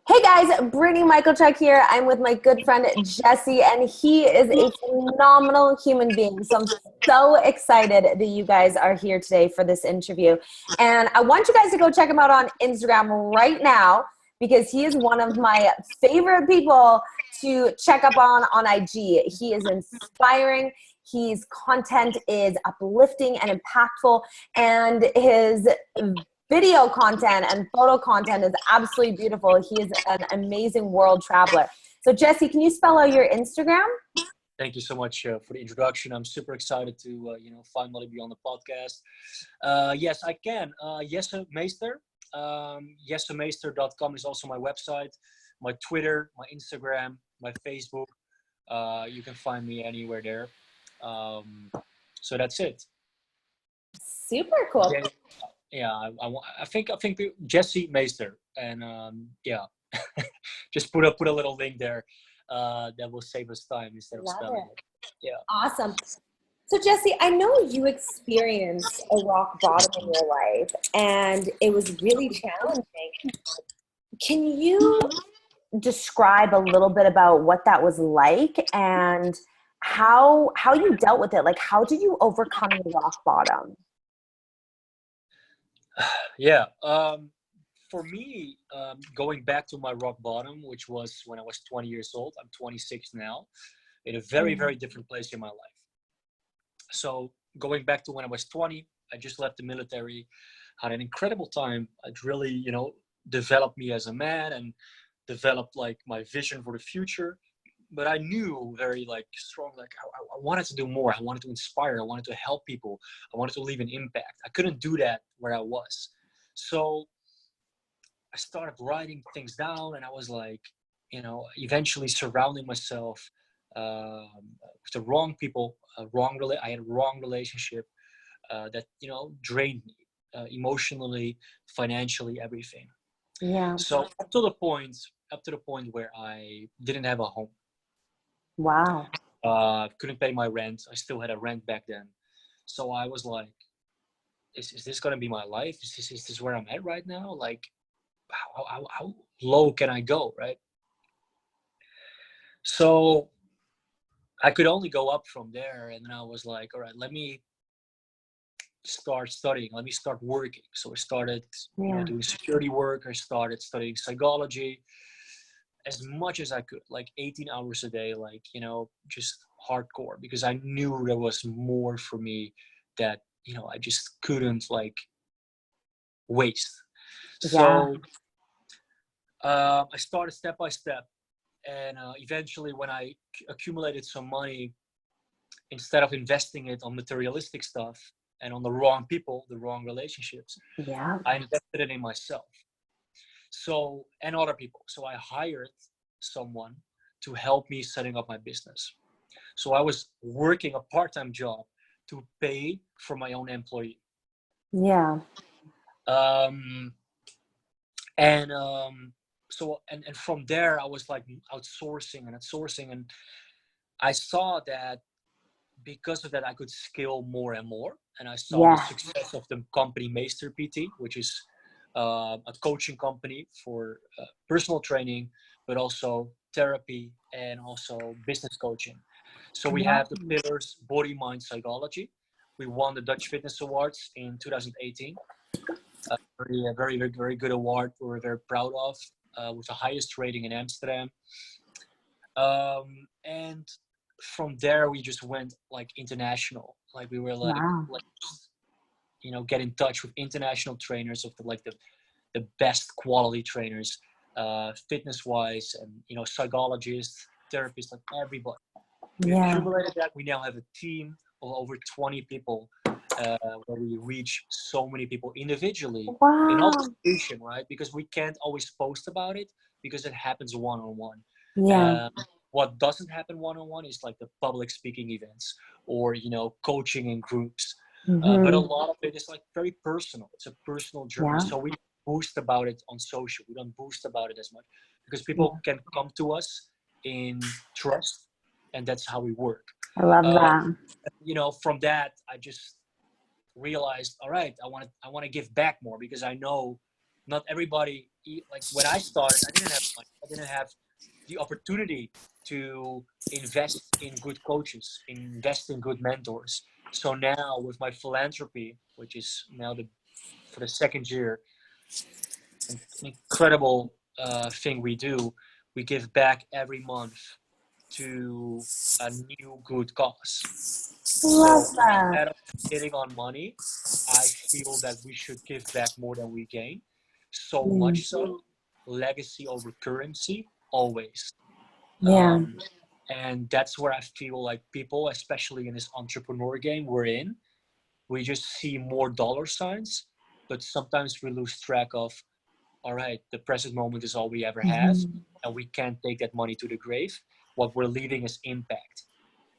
Hey guys, Brittany Michalchuk here. I'm with my good friend Jesse, and he is a phenomenal human being. So I'm so excited that you guys are here today for this interview. And I want you guys to go check him out on Instagram right now because he is one of my favorite people to check up on IG. He is inspiring. His content is uplifting and impactful, and his video content and photo content is absolutely beautiful. He is an amazing world traveler. So Jesse, can you spell out your Instagram? Thank you so much for the introduction. I'm super excited to finally be on the podcast. Yes, I can. Jesse Meester. jessemeester.com is also my website, my Twitter, my Instagram, my Facebook. You can find me anywhere there. So that's it. Super cool. Yeah, I think Jesse Meester, and just put a little link there that will save us time instead of spelling it. Yeah, awesome. So Jesse, I know you experienced a rock bottom in your life, and it was really challenging. Can you describe a little bit about what that was like and how you dealt with it? Like, how did you overcome the rock bottom? Yeah. For me, going back to my rock bottom, which was when I was 20 years old, I'm 26 now, in a very, very different place in my life. So going back to when I was 20, I just left the military, had an incredible time. It really, developed me as a man and developed like my vision for the future. But I knew very strong, I wanted to do more. I wanted to inspire. I wanted to help people. I wanted to leave an impact. I couldn't do that where I was. So I started writing things down, and I was eventually surrounding myself with the wrong people, I had a wrong relationship that, drained me emotionally, financially, everything. Yeah. So up to the point where I didn't have a home. Wow. Couldn't pay my rent. I still had a rent back then. So I was like, is this going to be my life? Is this where I'm at right now? Like, how low can I go, right? So I could only go up from there. And then I was like, all right, let me start studying. Let me start working. So I started doing security work. I started studying psychology as much as I could, like 18 hours a day, just hardcore, because I knew there was more for me that, I just couldn't waste. So I started step by step. And eventually when I accumulated some money, instead of investing it on materialistic stuff and on the wrong people, the wrong relationships, I invested it in myself. So, and other people. So I hired someone to help me setting up my business. So I was working a part-time job to pay for my own employee. Yeah. So from there I was outsourcing, and I saw that because of that I could scale more and more. And I saw the success of the company Meester PT, which is a coaching company for personal training, but also therapy and also business coaching. So we have the pillars: body, mind, psychology. We won the Dutch Fitness Awards in 2018. Very, very, very good award we're very proud of, with the highest rating in Amsterdam. And from there we just went international. We were get in touch with international trainers of the best quality trainers, fitness wise, and psychologists, therapists, everybody. We accumulated that. We now have a team of over 20 people, where we reach so many people individually in all situation, right? Because we can't always post about it because it happens one-on-one. What doesn't happen one-on-one is the public speaking events or coaching in groups. But a lot of it is very personal. It's a personal journey. So we boost about it on social. We don't boost about it as much because people can come to us in trust, and that's how we work. I love that. From that I just realized, all right, I want to give back more, because I know not everybody like when I started, I didn't have money. I didn't have the opportunity to invest in good coaches, invest in good mentors. So now with my philanthropy, which is now for the second year, an incredible thing we do, we give back every month to a new good cause. Love So that. instead of sitting on money, I feel that we should give back more than we gain. So much so, legacy over currency, always. Yeah. And that's where I feel like people, especially in this entrepreneur game we're in, we just see more dollar signs, but sometimes we lose track of, all right, the present moment is all we ever have, and we can't take that money to the grave. What we're leaving is impact.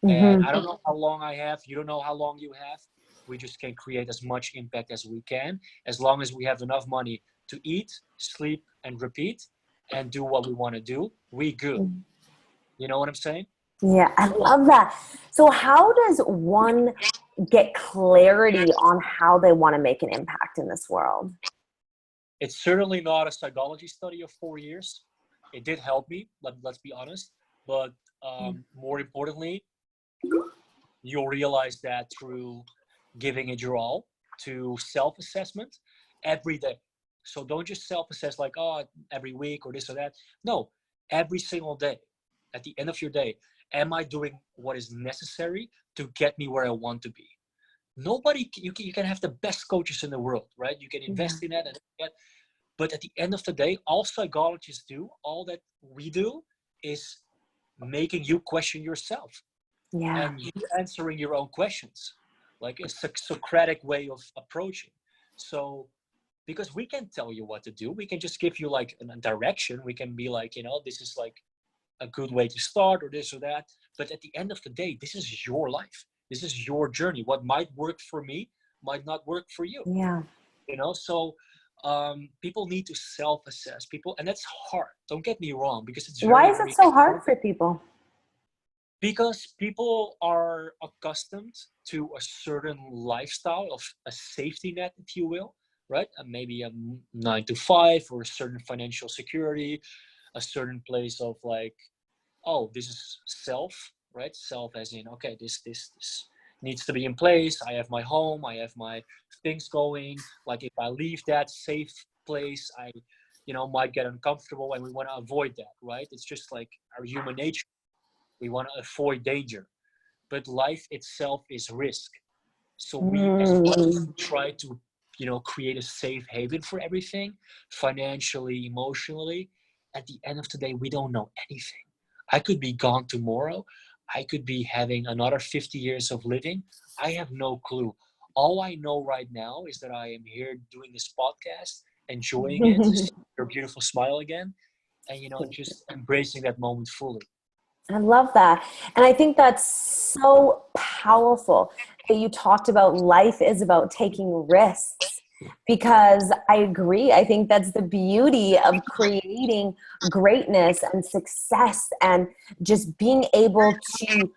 And I don't know how long I have. You don't know how long you have. We just can create as much impact as we can, as long as we have enough money to eat, sleep, and repeat, and do what we want to do. We good. You know what I'm saying? Yeah, I love that. So how does one get clarity on how they want to make an impact in this world? It's certainly not a psychology study of 4 years. It did help me, let's be honest. But more importantly, you'll realize that through giving it your all, to self-assessment every day. So don't just self-assess like, oh, every week or this or that. No, every single day. At the end of your day, am I doing what is necessary to get me where I want to be? Nobody, you can have the best coaches in the world, right? You can invest in that and that. But at the end of the day, all psychologists do, all that we do, is making you question yourself. Yeah. And you answering your own questions, like a Socratic way of approaching. So because we can tell you what to do, we can just give you like a direction. We can be like, this is like a good way to start or this or that. But at the end of the day, this is your life. This is your journey. What might work for me might not work for you. Yeah. So people need to self-assess people, and that's hard. Don't get me wrong, because it's Why very, is it very so hard for people? because people are accustomed to a certain lifestyle of a safety net, if you will, right? Maybe a 9 to 5 or a certain financial security, a certain place of like, oh, this is self, right? Self as in, okay, this needs to be in place. I have my home, I have my things going. Like if I leave that safe place, I might get uncomfortable, and we want to avoid that, right? It's just like our human nature. We want to avoid danger, but life itself is risk. So we, as much as we try to create a safe haven for everything, financially, emotionally, at the end of the day, we don't know anything. I could be gone tomorrow. I could be having another 50 years of living. I have no clue. All I know right now is that I am here doing this podcast, enjoying it, seeing your beautiful smile again, and just embracing that moment fully. I love that. And I think that's so powerful that you talked about life is about taking risks, because I agree. I think that's the beauty of creating greatness and success, and just being able to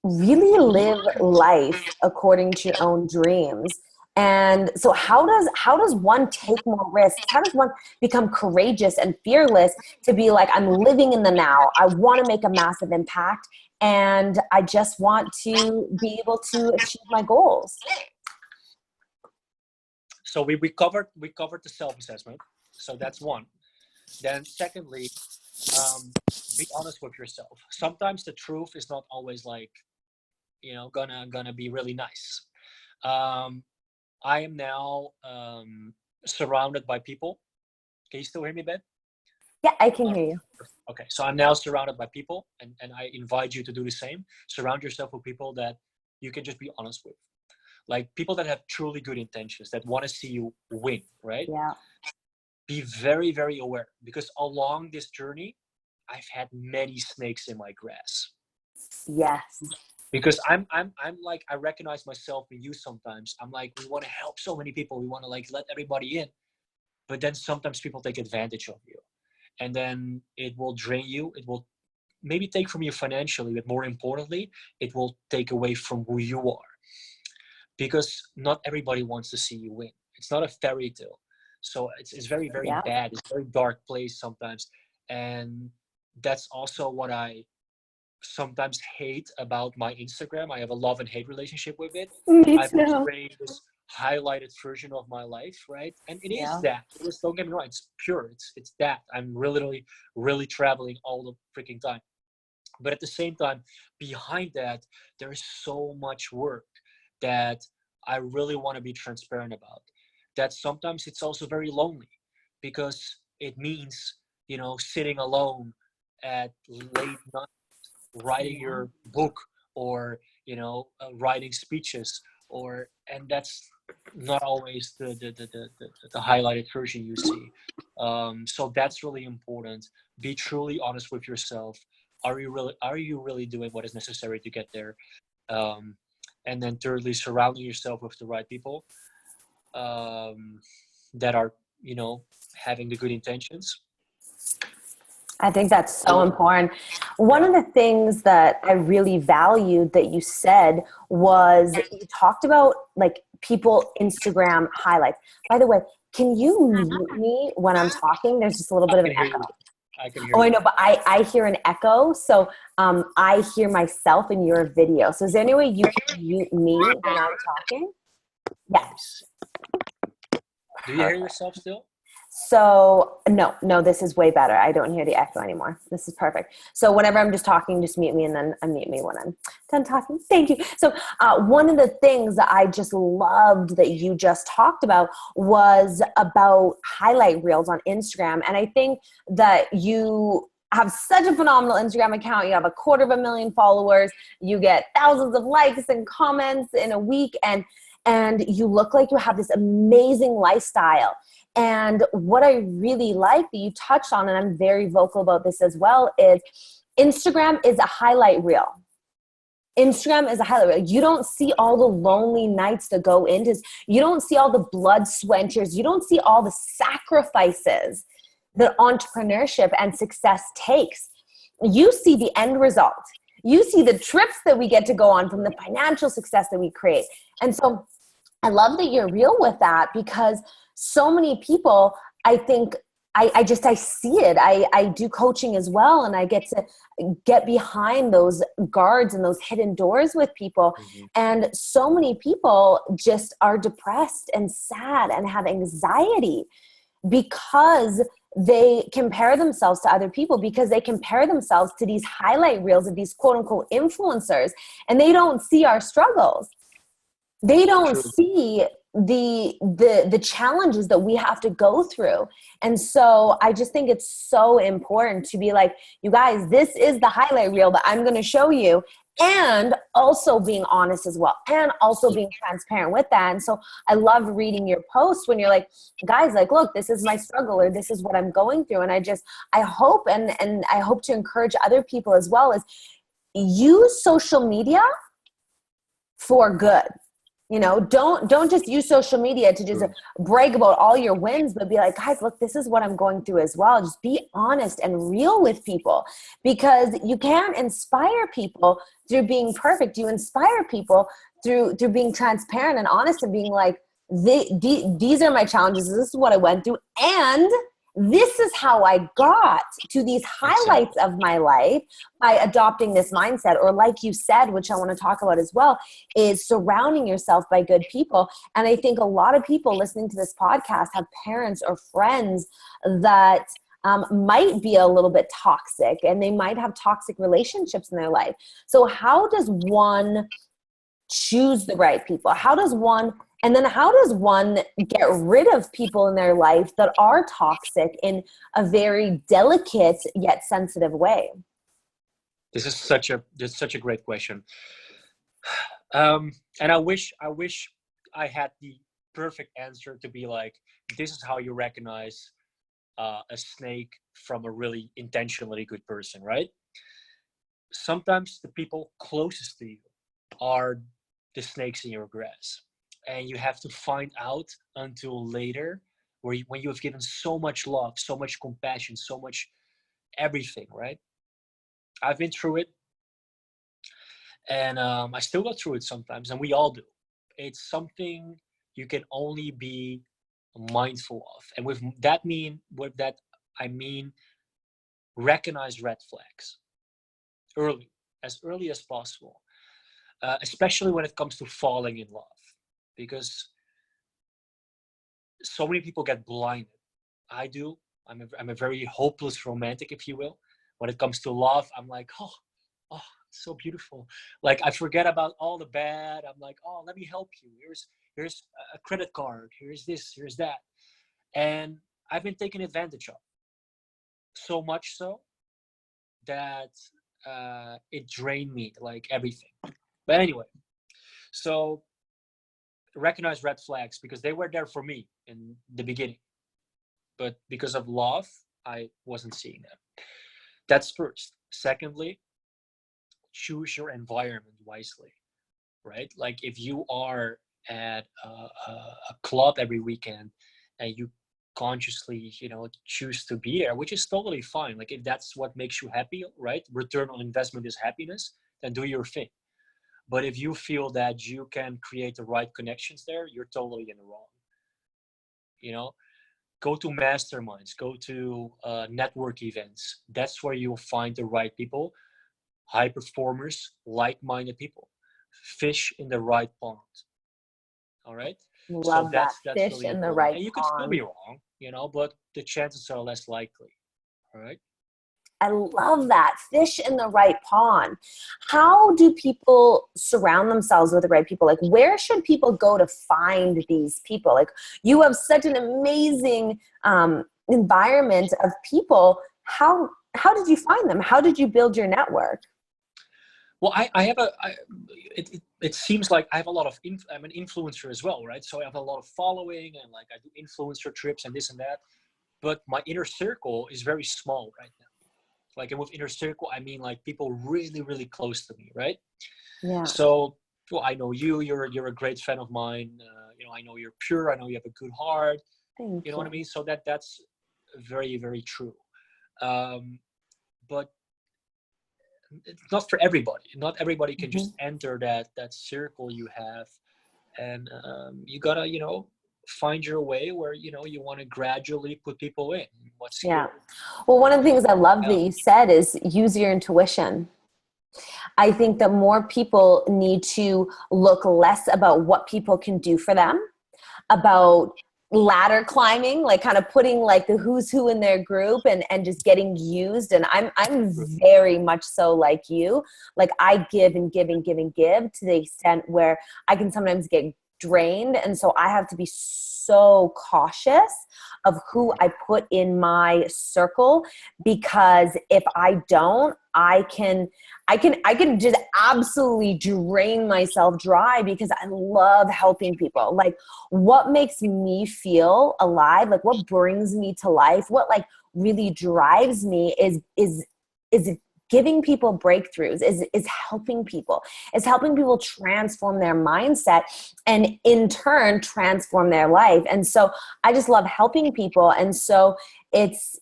really live life according to your own dreams. And so how does one take more risks? How does one become courageous and fearless to be like, I'm living in the now. I want to make a massive impact, and I just want to be able to achieve my goals. So we covered the self-assessment. So that's one. Then secondly, be honest with yourself. Sometimes the truth is not always like, gonna be really nice. I am now surrounded by people. Can you still hear me, Ben? Yeah, I can hear you. Okay, so I'm now surrounded by people, and I invite you to do the same. Surround yourself with people that you can just be honest with. Like people that have truly good intentions, that want to see you win, right? Yeah. Be very, very aware, because along this journey, I've had many snakes in my grass. Yes. Because I'm like, I recognize myself in you sometimes. I'm like, we want to help so many people. We want to like let everybody in. But then sometimes people take advantage of you. And then it will drain you. It will maybe take from you financially, but more importantly, it will take away from who you are. Because not everybody wants to see you win. It's not a fairy tale. So it's very, very Yeah. bad. It's a very dark place sometimes. And that's also what I sometimes hate about my Instagram. I have a love and hate relationship with it. Me I too. portray this highlighted version of my life, right? And it is Yeah. that. It is, don't get me wrong, it's pure. It's that. I'm really, really traveling all the freaking time. But at the same time, behind that, there is so much work that I really want to be transparent about. That sometimes it's also very lonely because it means, sitting alone at late night, writing Yeah. your book, or, writing speeches, and that's not always the highlighted version you see. So that's really important. Be truly honest with yourself. Are you really doing what is necessary to get there? um, and then thirdly, surrounding yourself with the right people, that are, having the good intentions. I think that's so Or, important. One yeah. of the things that I really valued that you said was you talked about like people Instagram highlights. By the way, can you mute me when I'm talking? There's just a little I bit of can an hear echo. you. I can hear Oh, I you. know, but I hear an echo. So I hear myself in your video. So is there any way you can mute me when I'm talking? Yeah. Let me see. Do you hear yourself still? So no, this is way better. I don't hear the echo anymore. This is perfect. So whenever I'm just talking, just mute me and then unmute me when I'm done talking. Thank you. So one of the things that I just loved that you just talked about was about highlight reels on Instagram. And I think that you have such a phenomenal Instagram account. You have 250,000 followers. You get thousands of likes and comments in a week. And you look like you have this amazing lifestyle. And what I really like that you touched on, and I'm very vocal about this as well, is Instagram is a highlight reel. Instagram is a highlight reel. You don't see all the lonely nights that go into this. You don't see all the blood, sweat, and tears. You don't see all the sacrifices that entrepreneurship and success takes. You see the end result. You see the trips that we get to go on from the financial success that we create. And so I love that you're real with that, because so many people, I think, I see it. I do coaching as well, and I get to get behind those guards and those hidden doors with people. Mm-hmm. And so many people just are depressed and sad and have anxiety because they compare themselves to other people, because they compare themselves to these highlight reels of these quote unquote influencers, and they don't see our struggles. They don't True. see the challenges that we have to go through. And so I just think it's so important to be like, you guys, this is the highlight reel that I'm going to show you, and also being honest as well, and also being transparent with that. And so I love reading your posts when you're like, guys, like, look, this is my struggle, or this is what I'm going through. And I hope, and I hope to encourage other people as well, is use social media for good. Don't just use social media to just brag about all your wins, but be like, guys, look, this is what I'm going through as well. Just be honest and real with people, because you can't inspire people through being perfect. You inspire people through being transparent and honest and being like, these are my challenges. This is what I went through. And this is how I got to these highlights of my life by adopting this mindset. Or like you said, which I want to talk about as well, is surrounding yourself by good people. And I think a lot of people listening to this podcast have parents or friends that might be a little bit toxic, and they might have toxic relationships in their life. So how does one choose the right people? How does one get rid of people in their life that are toxic in a very delicate yet sensitive way? This is such a great question. And I wish I had the perfect answer to be like, this is how you recognize a snake from a really intentionally good person, right? Sometimes the people closest to you are the snakes in your grass, and you have to find out until later, when you have given so much love, so much compassion, so much everything, right? I've been through it, and I still go through it sometimes, and we all do. It's something you can only be mindful of. And with that I mean recognize red flags as early as possible, especially when it comes to falling in love, because so many people get blinded. I do. I'm a very hopeless romantic, if you will. When it comes to love, I'm like, oh, it's so beautiful. Like, I forget about all the bad. I'm like, oh, let me help you. Here's a credit card. Here's this. Here's that. And I've been taken advantage of, so much so that it drained me, like everything. But anyway, so recognize red flags because they were there for me in the beginning. But because of love, I wasn't seeing them. That's first. Secondly, choose your environment wisely, right? Like if you are at a club every weekend and you consciously, choose to be there, which is totally fine. Like if that's what makes you happy, right? Return on investment is happiness, then do your thing. But if you feel that you can create the right connections there, you're totally in the wrong. Go to masterminds, go to network events. That's where you'll find the right people, high performers, like-minded people. Fish in the right pond. All right. Love that. That's Fish really in the important. right And you could still be wrong, but the chances are less likely. All right. I love that. Fish in the right pond. How do people surround themselves with the right people? Like, where should people go to find these people? Like, you have such an amazing environment of people. How did you find them? How did you build your network? Well, I have it seems like I have a lot of, I'm an influencer as well, right? So I have a lot of following and like I do influencer trips and this and that, but my inner circle is very small right now. Like, and with inner circle, I mean like people really, really close to me, right? Yeah. So, well, I know you're a great fan of mine. I know you're pure. I know you have a good heart. Thank you. Know what I mean? So that's very, very true. But it's not for everybody. Not everybody can just enter that circle you have, and you gotta find your way where you want to gradually put people in. What's yeah. Well, one of the things I love that you said is use your intuition. I think that more people need to look less about what people can do for them, about ladder climbing, like kind of putting like the who's who in their group and just getting used. And I'm very much so like you. Like I give and give and give and give to the extent where I can sometimes get drained. And so I have to be so cautious of who I put in my circle, because if I don't, I can just absolutely drain myself dry, because I love helping people. Like, what makes me feel alive, like what brings me to life, what like really drives me is giving people breakthroughs, is helping people, transform their mindset and in turn transform their life. And so I just love helping people. And so it's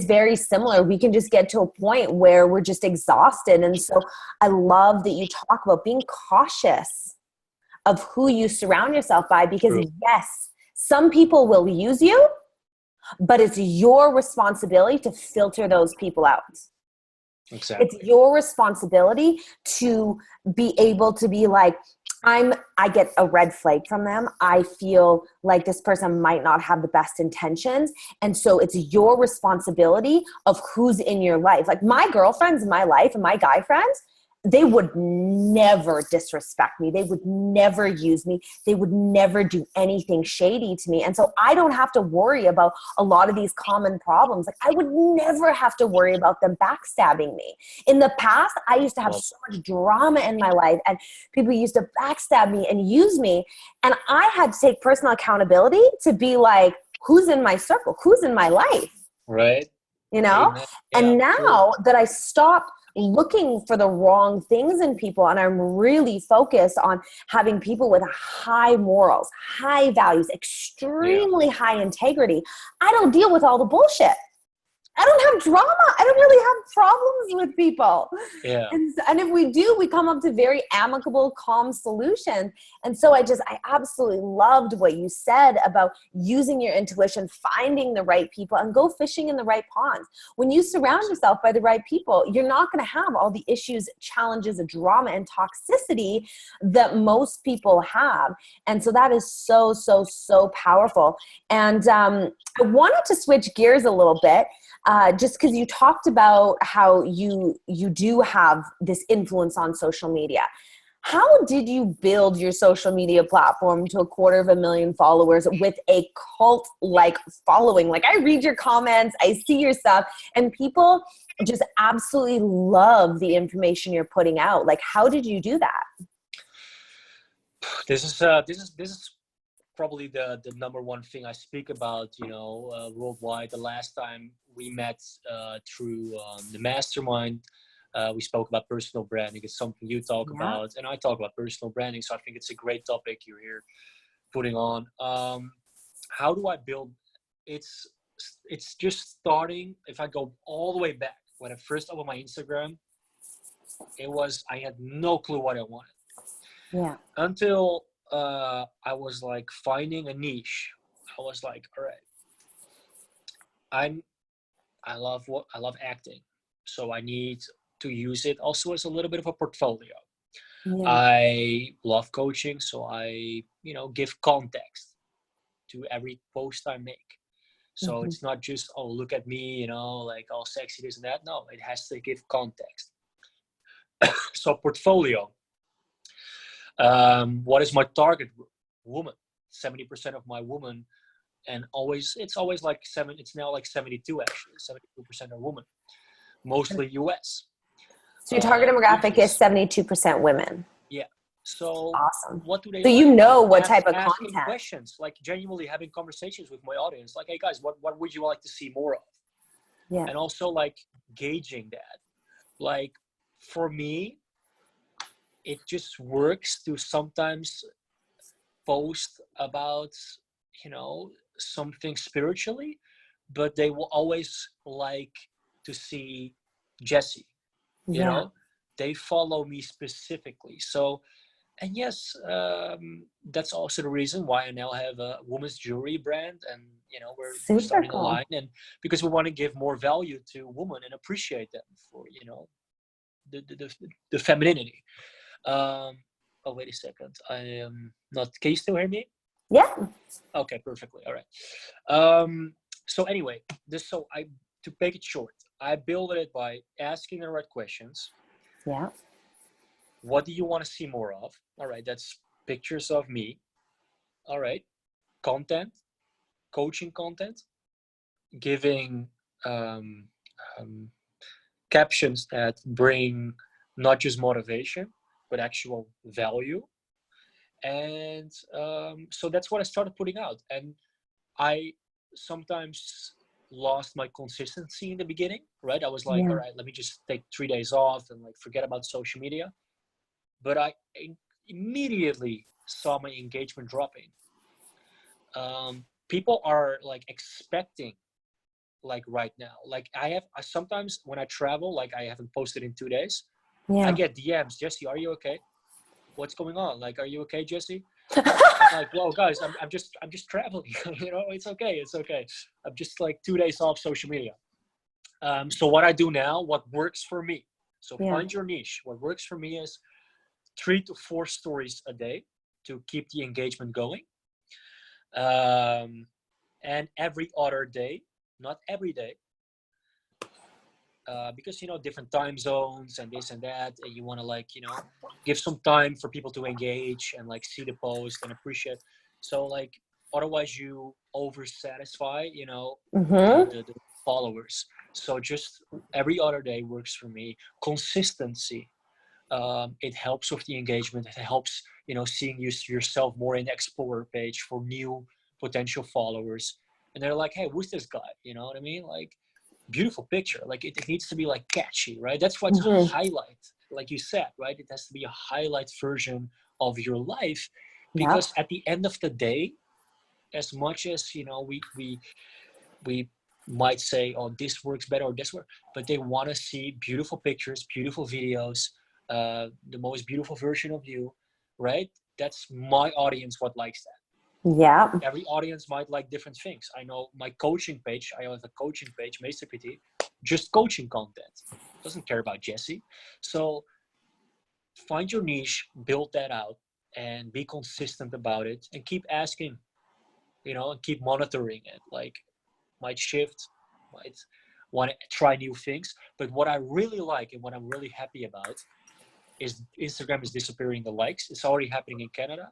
very similar. We can just get to a point where we're just exhausted. And so I love that you talk about being cautious of who you surround yourself by, because yes, some people will use you, but it's your responsibility to filter those people out. Exactly. It's your responsibility to be able to be like, I get a red flag from them. I feel like this person might not have the best intentions. And so it's your responsibility of who's in your life. Like my girlfriends in my life and my guy friends, they would never disrespect me. They would never use me. They would never do anything shady to me. And so I don't have to worry about a lot of these common problems. Like I would never have to worry about them backstabbing me. In the past, I used to have so much drama in my life and people used to backstab me and use me. And I had to take personal accountability to be like, who's in my circle? Who's in my life? Right. Yeah, and now that I stopped looking for the wrong things in people, and I'm really focused on having people with high morals, high values, extremely high integrity, I don't deal with all the bullshit. I don't have drama. I don't really have problems with people. Yeah. And if we do, we come up to very amicable, calm solutions. And so I absolutely loved what you said about using your intuition, finding the right people, and go fishing in the right ponds. When you surround yourself by the right people, you're not going to have all the issues, challenges, drama, and toxicity that most people have. And so that is so, so, so powerful. And I wanted to switch gears a little bit. Just because you talked about how you do have this influence on social media. How did you build your social media platform to 250,000 followers with a cult-like following? Like, I read your comments, I see your stuff, and people just absolutely love the information you're putting out. Like, how did you do that? This is probably the number one thing I speak about, worldwide. The last time we met through the mastermind, we spoke about personal branding. It's something you talk about, and I talk about personal branding. So I think it's a great topic you're here putting on. How do I build? It's just starting. If I go all the way back, when I first opened my Instagram, I had no clue what I wanted. Yeah. Until I was like finding a niche. I was like, all right, I love acting, so I need to use it also as a little bit of a portfolio. Yeah. I love coaching, so I give context to every post I make. So it's not just, oh, look at me, like all sexy, this and that. No, it has to give context. So portfolio. What is my target group? Woman. 70% of my women, and it's always like it's now like 72 actually. 72% are women, mostly US. So your target demographic is 72% women. Yeah. So awesome. What do they? So like? What type of asking content? Questions, like genuinely having conversations with my audience, like, hey guys, what would you like to see more of? Yeah. And also like gauging that. Like for me, it just works to sometimes post about something spiritually, but they will always like to see Jesse. They follow me specifically. So, and yes, that's also the reason why I now have a women's jewelry brand, and we're starting a line, and because we want to give more value to women and appreciate them for the femininity. Oh, wait a second. I am not. Can you still hear me? Yeah. Okay, perfectly. All right. So anyway, to make it short, I built it by asking the right questions. Yeah. What do you want to see more of? All right, that's pictures of me. All right, content, coaching content, giving captions that bring not just motivation, but actual value. And so that's what I started putting out. And I sometimes lost my consistency in the beginning, right? I was like, all right, let me just take 3 days off and like forget about social media. But I immediately saw my engagement dropping. People are like expecting, like right now, like I sometimes when I travel, like I haven't posted in 2 days, I get DMs, Jesse, are you okay? What's going on? Like, are you okay, Jesse? I'm like, whoa, guys, I'm just traveling. It's okay. I'm just like 2 days off social media. So what I do now, what works for me. So find your niche. What works for me is 3 to 4 stories a day to keep the engagement going. And every other day, not every day, because different time zones and this and that, and you want to like give some time for people to engage and like see the post and appreciate. So like otherwise you over satisfy the followers. So just every other day works for me. Consistency, it helps with the engagement. It helps seeing yourself more in the Explorer page for new potential followers, and they're like, hey, who's this guy? You know what I mean? Like, beautiful picture. Like it needs to be like catchy, right? That's what's highlight, like you said, right? It has to be a highlight version of your life, because at the end of the day, as much as we might say, oh, this works better or this works, but they want to see beautiful pictures, beautiful videos, the most beautiful version of you, right? That's my audience, what likes that. Yeah. Every audience might like different things. I know my coaching page, I have a coaching page, Meester PT, just coaching content. Doesn't care about Jesse. So find your niche, build that out, and be consistent about it, and keep asking, and keep monitoring it. Like, might shift, might want to try new things. But what I really like and what I'm really happy about is Instagram is disappearing the likes. It's already happening in Canada.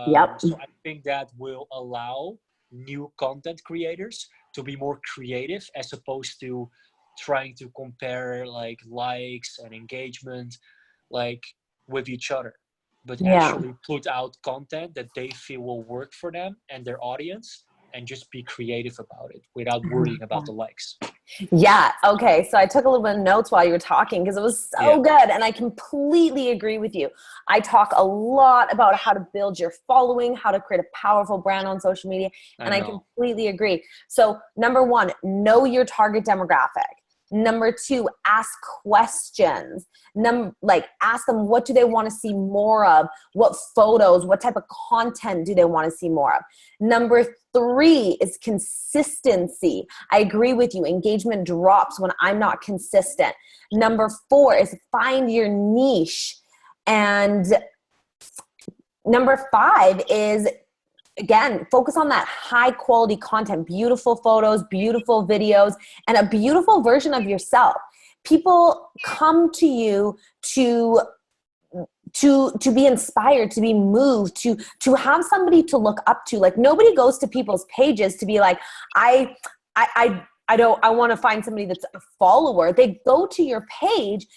Yep. So I think that will allow new content creators to be more creative, as opposed to trying to compare like likes and engagement like with each other, but Yeah. actually put out content that they feel will work for them and their audience, and just be creative about it without worrying about the likes. Yeah. Okay. So I took a little bit of notes while you were talking because it was so good. And I completely agree with you. I talk a lot about how to build your following, how to create a powerful brand on social media. And I completely agree. So number one, know your target demographic. Number two, ask questions. Ask them, what do they want to see more of? What photos, what type of content do they want to see more of? Number three is consistency. I agree with you. Engagement drops when I'm not consistent. Number four is find your niche. And number five is, again, focus on that high quality content, beautiful photos, beautiful videos, and a beautiful version of yourself. People come to you to be inspired, to be moved, to have somebody to look up to. Like, nobody goes to people's pages to be like, I want to find somebody that's a follower. They go to your page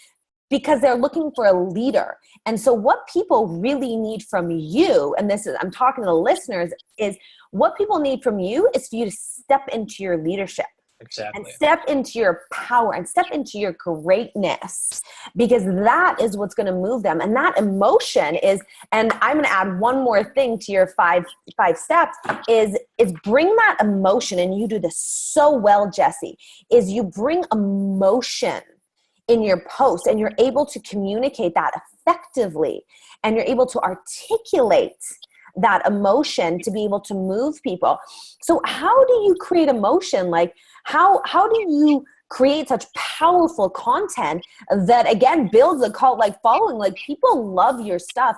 because they're looking for a leader. And so what people really need from you, and this is, I'm talking to the listeners, is what people need from you is for you to step into your leadership. Exactly. And step into your power and step into your greatness, because that is what's going to move them. And that emotion is, and I'm going to add one more thing to your five steps, is bring that emotion. And you do this so well, Jesse, is you bring emotion in your post, and you're able to communicate that effectively, and you're able to articulate that emotion to be able to move people. So how do you create emotion? Like, how do you create such powerful content that, again, builds a cult-like following? Like, people love your stuff.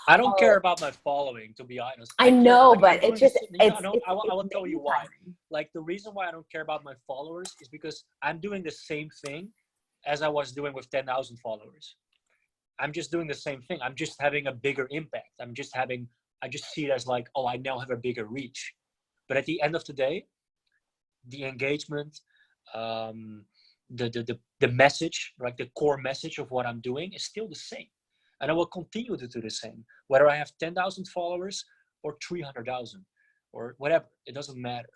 I don't care about my following, to be honest. I know, but it's just, I will tell you why. Like, the reason why I don't care about my followers is because I'm doing the same thing as I was doing with 10,000 followers. I'm just doing the same thing. I'm just having a bigger impact. I just see it as like, oh, I now have a bigger reach. But at the end of the day, the engagement, the message, like the core message of what I'm doing, is still the same. And I will continue to do the same, whether I have 10,000 followers or 300,000 or whatever. It doesn't matter.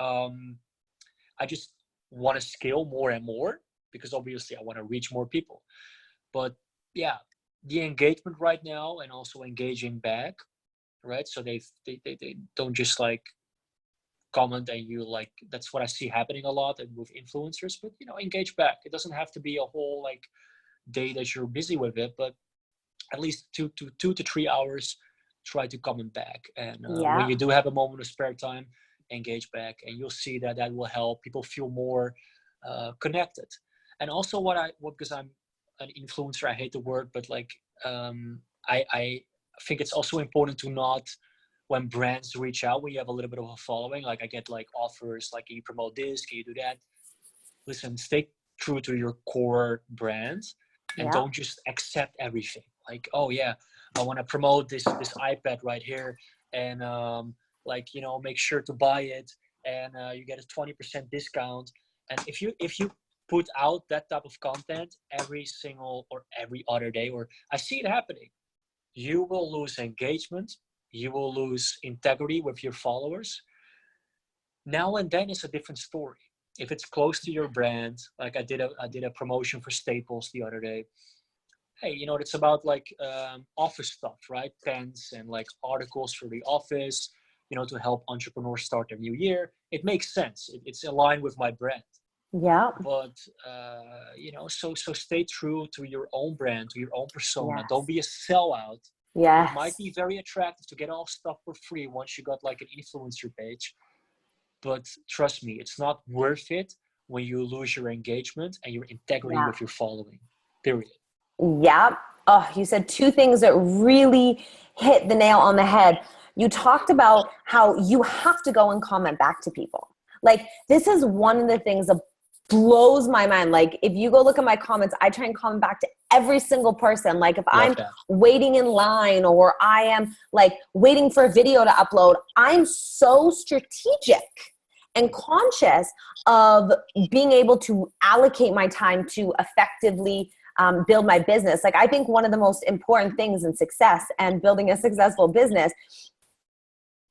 I just want to scale more and more, because obviously I want to reach more people. But yeah, the engagement right now, and also engaging back, right? So they don't just like comment and you like, that's what I see happening a lot and with influencers. But engage back. It doesn't have to be a whole like day that you're busy with it, but at least 2 to 3 hours, try to comment back. And when you do have a moment of spare time, engage back, and you'll see that will help people feel more connected. And also because I'm an influencer, I hate the word, but like I think it's also important to not, when brands reach out, when you have a little bit of a following, like I get like offers, like, can you promote this? Can you do that? Listen, stay true to your core brand, and don't just accept everything. Like, oh yeah, I want to promote this iPad right here, and make sure to buy it, and you get a 20% discount. And if you put out that type of content every single or every other day, or I see it happening, you will lose engagement. You will lose integrity with your followers. Now and then it's a different story. If it's close to your brand, like I did a promotion for Staples the other day. Hey, it's about like office stuff, right? Pens and like articles for the office, to help entrepreneurs start their new year. it makes sense. It's aligned with my brand. Yeah. But so stay true to your own brand, to your own persona. Yes. Don't be a sellout. Yes. It might be very attractive to get all stuff for free once you got like an influencer page, but trust me, it's not worth it when you lose your engagement and your integrity with your following. Period. Yeah. Oh, you said two things that really hit the nail on the head. You talked about how you have to go and comment back to people. Like, this is one of the things that blows my mind. Like, if you go look at my comments, I try and comment back to every single person. Like, if I'm waiting in line, or I am like waiting for a video to upload, I'm so strategic and conscious of being able to allocate my time to effectively build my business. Like, I think one of the most important things in success and building a successful business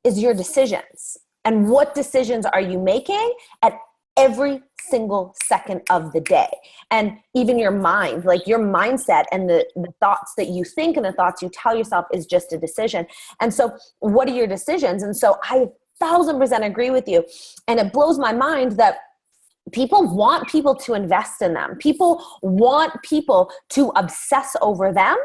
is your decisions. And what decisions are you making at every single second of the day? And even your mind, like your mindset and the thoughts that you think and the thoughts you tell yourself is just a decision. And so what are your decisions? And so I 1,000% agree with you. And it blows my mind that people want people to invest in them. People want people to obsess over them,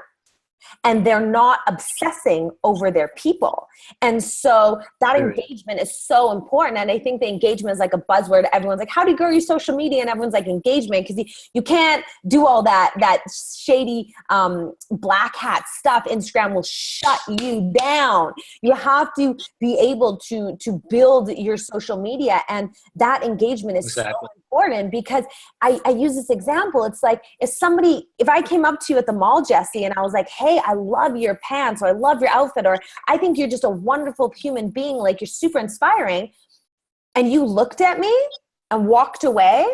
and they're not obsessing over their people. And so that engagement is so important. And I think the engagement is like a buzzword. Everyone's like, how do you grow your social media? And everyone's like, engagement, because you can't do all that shady black hat stuff. Instagram will shut you down. You have to be able to build your social media. And that engagement is so important, because I use this example. It's like, if I came up to you at the mall, Jesse, and I was like, hey, I love your pants, or I love your outfit, or I think you're just a wonderful human being, like you're super inspiring, and you looked at me and walked away,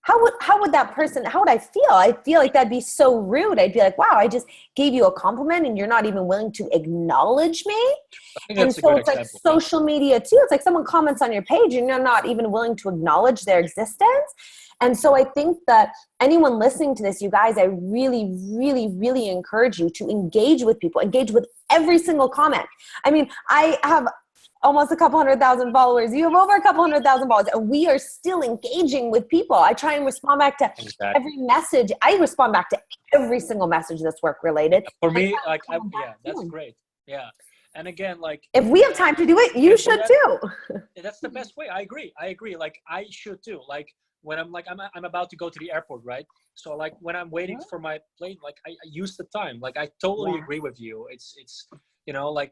how would I feel? I feel like that'd be so rude. I'd be like, wow, I just gave you a compliment and you're not even willing to acknowledge me. And so it's like social media too. It's like someone comments on your page and you're not even willing to acknowledge their existence. And so I think that anyone listening to this, you guys, I really, really, really encourage you to engage with people, engage with every single comment. I mean, I have almost a couple 100,000 followers. You have over a couple 100,000 followers, and we are still engaging with people. I try and respond back to every message. I respond back to every single message that's work related. For me, that's great. Yeah. And again, like, if we have time to do it, you should too. That's the best way. I agree. Like, I should too. Like, when I'm about to go to the airport, right? So like when I'm waiting for my plane, like I use the time. Like, I totally agree with you. It's like,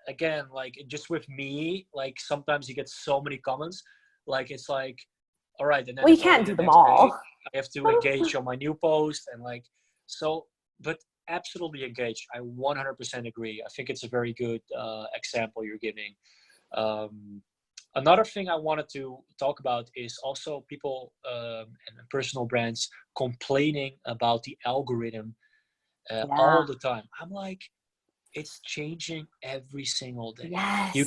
again, like, just with me, like, sometimes you get so many comments, like, it's like, all right, and then you can't do them all. I have to engage on my new post, and like, so, but absolutely engage. I 100% agree. I think it's a very good example you're giving. Another thing I wanted to talk about is also people and personal brands complaining about the algorithm all the time. I'm like, it's changing every single day. Yes. You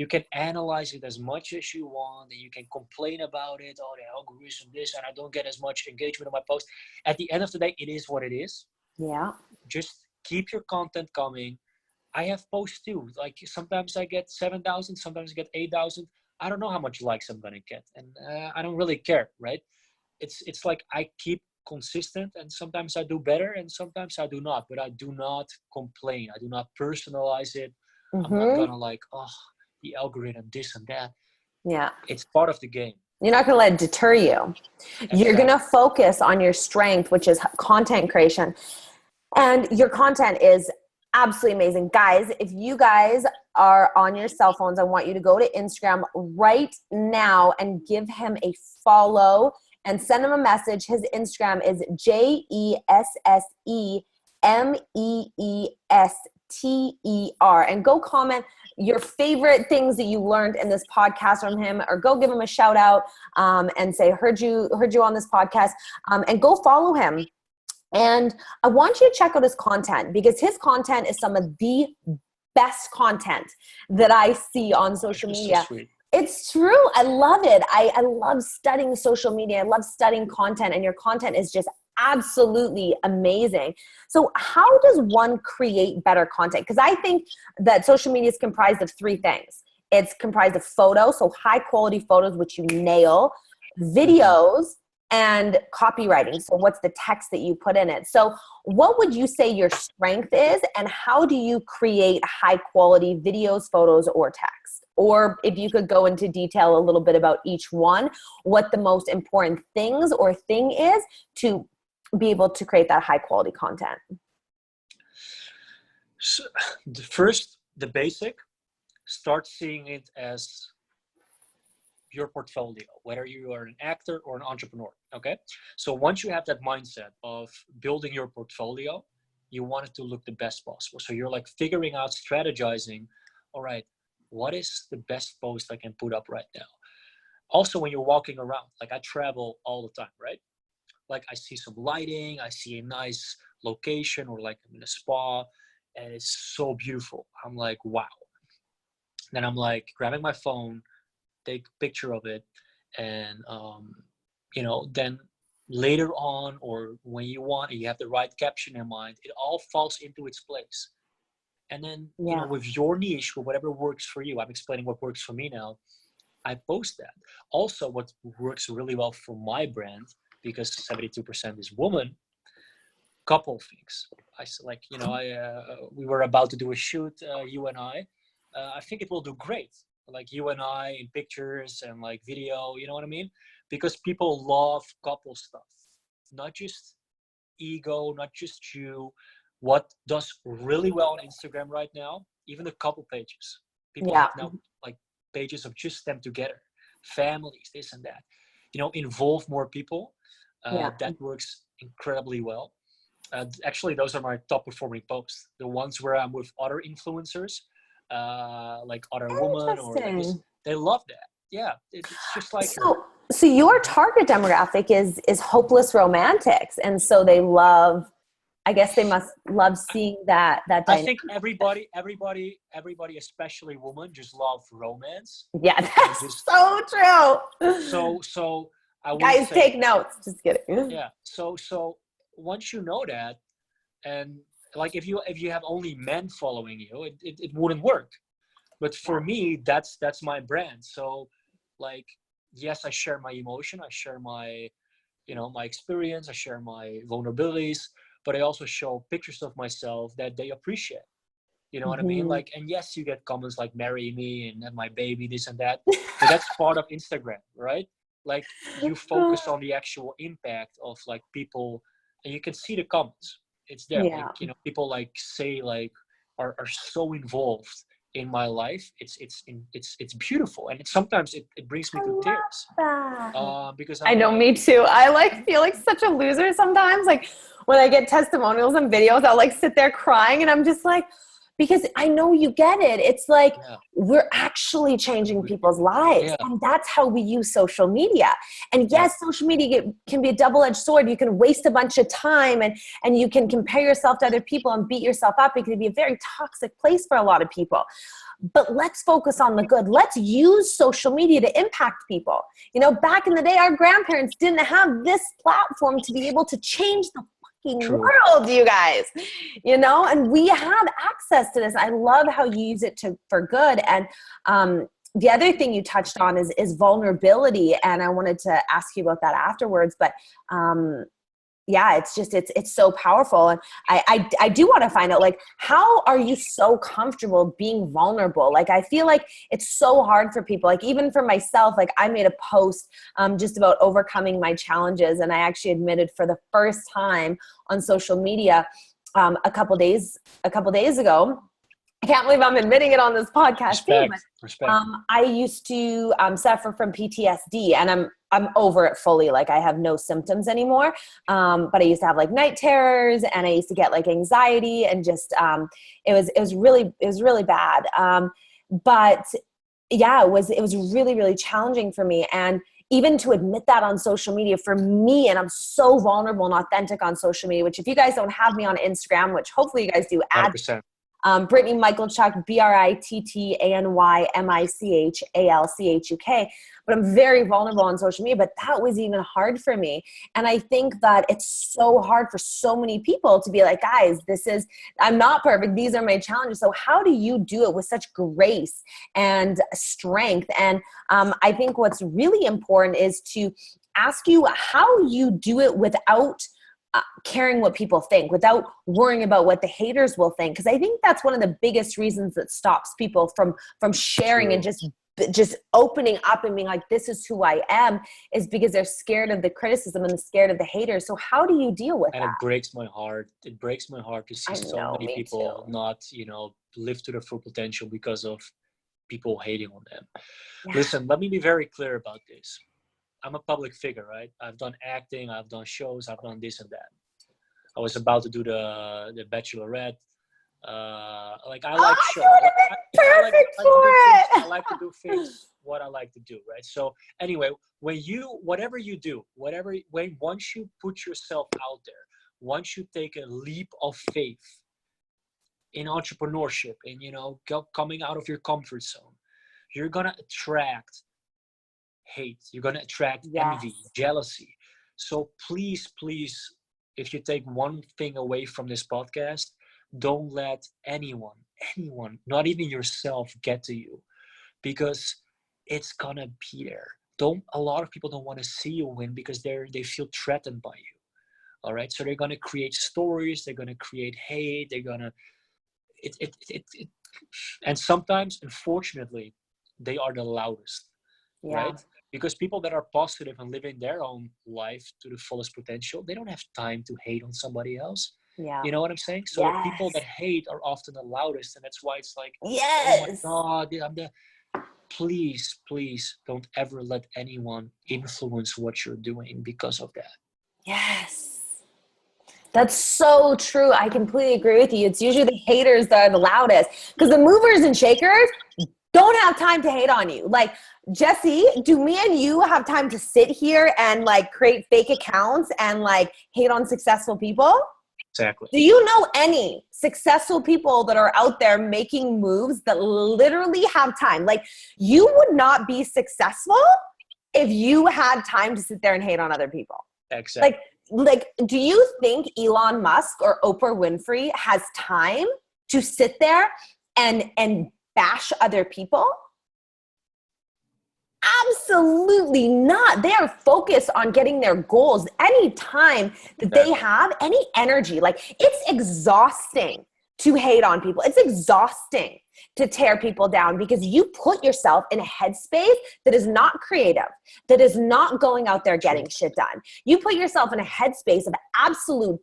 can analyze it as much as you want, and you can complain about it. Oh, the algorithm this, and I don't get as much engagement on my post. At the end of the day, it is what it is. Yeah. Just keep your content coming. I have posts too. Like, sometimes I get 7,000, sometimes I get 8,000. I don't know how much likes I'm gonna get, and I don't really care, right? It's like I keep consistent, and sometimes I do better and sometimes I do not, but I do not complain. I do not personalize it. I'm not gonna like, oh, the algorithm, this and that. Yeah, it's part of the game. You're not gonna let it deter you. You're gonna focus on your strength, which is content creation, and your content is absolutely amazing. Guys, if you guys are on your cell phones, I want you to go to Instagram right now and give him a follow and send him a message. His Instagram is JesseMeester. And go comment your favorite things that you learned in this podcast from him, or go give him a shout out and say, heard you on this podcast, and go follow him. And I want you to check out his content, because his content is some of the best content that I see on social media. So sweet. It's true. I love it. I love studying social media. I love studying content, and your content is just absolutely amazing. So how does one create better content? Because I think that social media is comprised of three things. It's comprised of photos, so high quality photos, which you nail, videos, and copywriting. So what's the text that you put in it? So what would you say your strength is, and how do you create high quality videos, photos, or text? Or if you could go into detail a little bit about each one, what the most important things or thing is to be able to create that high quality content. So the basic, start seeing it as your portfolio, whether you are an actor or an entrepreneur. Okay. So once you have that mindset of building your portfolio, you want it to look the best possible. So you're like figuring out, strategizing, all right, what is the best post I can put up right now? Also, when you're walking around, like I travel all the time, right? Like I see some lighting, I see a nice location, or like I'm in a spa and it's so beautiful. I'm like, wow. Then I'm like grabbing my phone, take a picture of it, and then later on, or when you want and you have the right caption in mind, it all falls into its place. And then with your niche, or whatever works for you, I'm explaining what works for me now, I post that. Also, what works really well for my brand, because 72% is woman, couple things. We were about to do a shoot, you and I think it will do great, like you and I in pictures and like video, you know what I mean? Because people love couple stuff, not just ego, not just you. What does really well on Instagram right now, even the couple pages, people have now like pages of just them together, families, this and that, involve more people. That works incredibly well. Actually, those are my top performing posts, the ones where I'm with other influencers, like other women, or like this. They love that. Yeah, it's just like so your target demographic is hopeless romantics, and so they love, I guess they must love seeing that dynamic. I think everybody, especially women, just love romance. Yeah, that's so true. So I guys take notes. Just kidding. Yeah. So once you know that, and like if you have only men following you, it wouldn't work. But for me, that's my brand. So like, yes, I share my emotion, I share my my experience, I share my vulnerabilities, but I also show pictures of myself that they appreciate. You know what I mean? Like, and yes, you get comments like marry me and have my baby, this and that, but that's part of Instagram, right? Like you focus on the actual impact of like people, and you can see the comments. It's there. Like, people like say like are so involved in my life. It's beautiful, and sometimes it brings me to tears. Because I know, me too. I like feel like such a loser sometimes. Like when I get testimonials and videos, I'll like sit there crying, and I'm just like, because I know you get it. It's like we're actually changing people's lives. And that's how we use social media. And yes, social media can be a double-edged sword. You can waste a bunch of time and you can compare yourself to other people and beat yourself up. It can be a very toxic place for a lot of people. But let's focus on the good. Let's use social media to impact people. Back in the day, our grandparents didn't have this platform to be able to change the world, you guys, and we have access to this. I love how you use it for good. And the other thing you touched on is vulnerability, and I wanted to ask you about that afterwards. But it's so powerful, and I do want to find out, like, how are you so comfortable being vulnerable? Like, I feel like it's so hard for people, like even for myself. Like, I made a post just about overcoming my challenges, and I actually admitted for the first time on social media a couple days ago. I can't believe I'm admitting it on this podcast. Respect. I used to suffer from PTSD, and I'm over it fully. Like, I have no symptoms anymore. But I used to have like night terrors, and I used to get like anxiety, and just it was really bad. But yeah, it was really, really challenging for me. And even to admit that on social media for me, and I'm so vulnerable and authentic on social media, which if you guys don't have me on Instagram, which hopefully you guys do, Brittany Michalchuk, BrittanyMichalchuk. But I'm very vulnerable on social media, but that was even hard for me. And I think that it's so hard for so many people to be like, guys, I'm not perfect. These are my challenges. So how do you do it with such grace and strength? And I think what's really important is to ask you how you do it without caring what people think, without worrying about what the haters will think. Because I think that's one of the biggest reasons that stops people from sharing True. and just opening up and being like, this is who I am, is because they're scared of the criticism and scared of the haters. So how do you deal with that? And it breaks my heart. It breaks my heart to see so many people not, live to their full potential because of people hating on them. Yeah. Listen, let me be very clear about this. I'm a public figure, right? I've done acting, I've done shows, I've done this and that. I was about to do the Bachelorette. I like shows. I like to do things what I like to do, right? So anyway, whatever you do, once you put yourself out there, once you take a leap of faith in entrepreneurship and coming out of your comfort zone, you're gonna attract hate. You're gonna attract envy, jealousy. So please, if you take one thing away from this podcast, don't let anyone, not even yourself, get to you, because it's gonna be there. A lot of people don't want to see you win because they feel threatened by you. All right, so they're gonna create stories, they're gonna create hate, they're gonna and sometimes, unfortunately, they are the loudest, right? Because people that are positive and living their own life to the fullest potential, they don't have time to hate on somebody else. Yeah. You know what I'm saying? So the people that hate are often the loudest, and that's why it's like, yes. oh my God, please don't ever let anyone influence what you're doing because of that. Yes. That's so true. I completely agree with you. It's usually the haters that are the loudest, because the movers and shakers don't have time to hate on you. Like, Jesse, do me and you have time to sit here and create fake accounts and hate on successful people? Exactly. Do you know any successful people that are out there making moves that literally have time? You would not be successful if you had time to sit there and hate on other people. Exactly. Do you think Elon Musk or Oprah Winfrey has time to sit there and bash other people? Absolutely not. They are focused on getting their goals. Any time that they have, any energy, it's exhausting to hate on people. It's exhausting to tear people down, because you put yourself in a headspace that is not creative, that is not going out there getting shit done. You put yourself in a headspace of absolute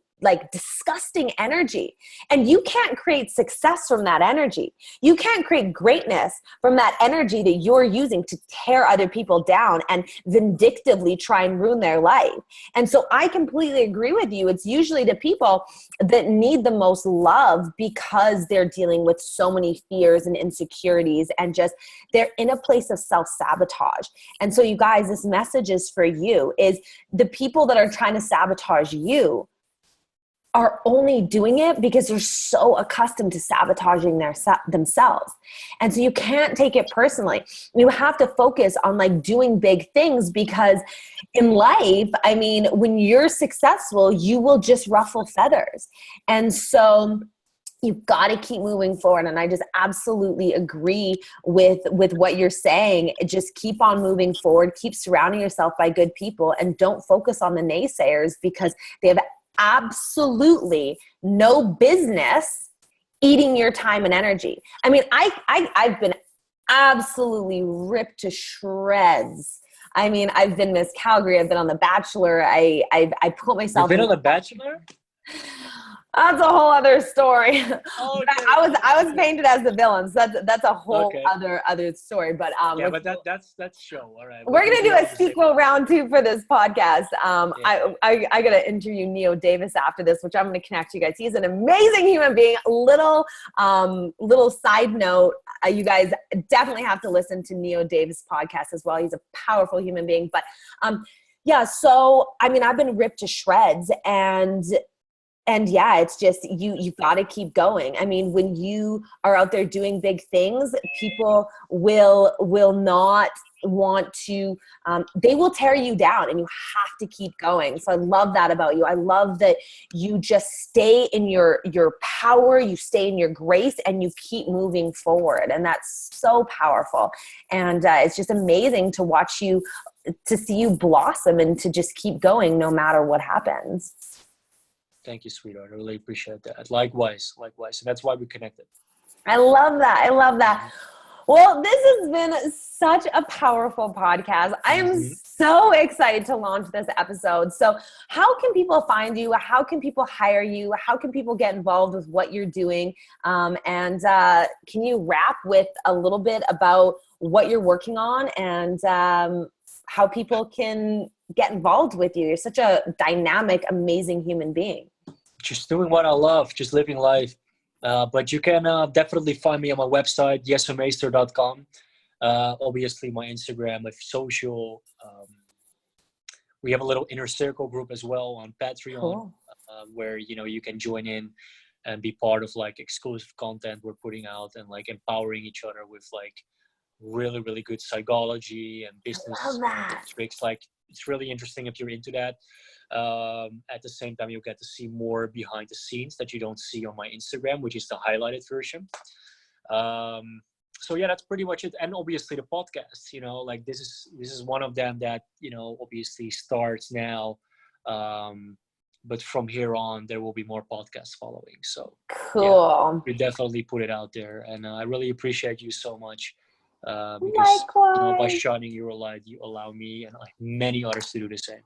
disgusting energy, and you can't create success from that energy. You can't create greatness from that energy that you're using to tear other people down and vindictively try and ruin their life. And so I completely agree with you. It's usually the people that need the most love because they're dealing with so many fears and insecurities, and just they're in a place of self-sabotage. And so you guys, this message is for you, is the people that are trying to sabotage you are only doing it because they're so accustomed to sabotaging themselves. And so you can't take it personally. You have to focus on doing big things, because in life, I mean, when you're successful, you will just ruffle feathers. And so you've got to keep moving forward. And I just absolutely agree with what you're saying. Just keep on moving forward, keep surrounding yourself by good people, and don't focus on the naysayers, because they have absolutely no business eating your time and energy. I mean, I've been absolutely ripped to shreds. I mean, I've been Miss Calgary. I've been on The Bachelor. I put myself. You've been on The Bachelor? That's a whole other story. Okay. I was painted as the villain, so that's a whole other story. But but that's show. All right. We're gonna do a sequel round 2 for this podcast. I gotta interview Neo Davis after this, which I'm gonna connect you guys. He's an amazing human being. Little side note, you guys definitely have to listen to Neo Davis' podcast as well. He's a powerful human being. But so I mean, I've been ripped to shreds, and And yeah, it's just, you've got to keep going. I mean, when you are out there doing big things, people will not want to, they will tear you down, and you have to keep going. So I love that about you. I love that you just stay in your power, you stay in your grace, and you keep moving forward. And that's so powerful. And it's just amazing to watch you, to see you blossom and to just keep going no matter what happens. Thank you, sweetheart. I really appreciate that. Likewise. So that's why we connected. I love that. Well, this has been such a powerful podcast. I am so excited to launch this episode. So how can people find you? How can people hire you? How can people get involved with what you're doing? And can you wrap with a little bit about what you're working on and how people can get involved with you? You're such a dynamic, amazing human being. Just doing what I love, just living life. But you can definitely find me on my website, jessemeester.com. Obviously, my Instagram, my social. We have a little inner circle group as well on Patreon, Cool. Where you can join in and be part of like exclusive content we're putting out and like empowering each other with like really, really good psychology and business tricks. Like it's really interesting if you're into that. At the same time, you'll get to see more behind the scenes that you don't see on my Instagram, which is the highlighted version. So yeah, that's pretty much it. And obviously the podcast, like this is one of them that, obviously starts now. But from here on, there will be more podcasts following. So cool. Yeah, we definitely put it out there. And I really appreciate you so much. Because by shining your light, you allow me and like many others to do the same.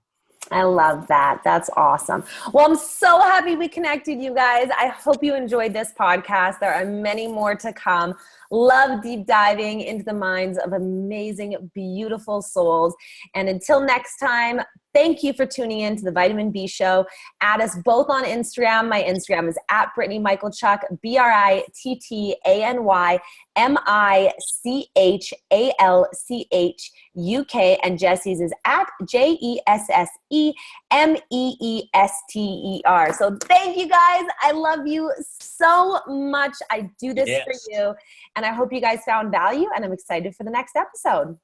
I love that. That's awesome. Well, I'm so happy we connected, you guys. I hope you enjoyed this podcast. There are many more to come. Love deep diving into the minds of amazing, beautiful souls. And until next time, thank you for tuning in to the Vitamin B Show. Add us both on Instagram. My Instagram is at Brittany Michalchuk, BrittanyMichalchuk, and Jesse's is at JESSEMEESTER. So thank you guys. I love you so much. I do this for you. And I hope you guys found value, and I'm excited for the next episode.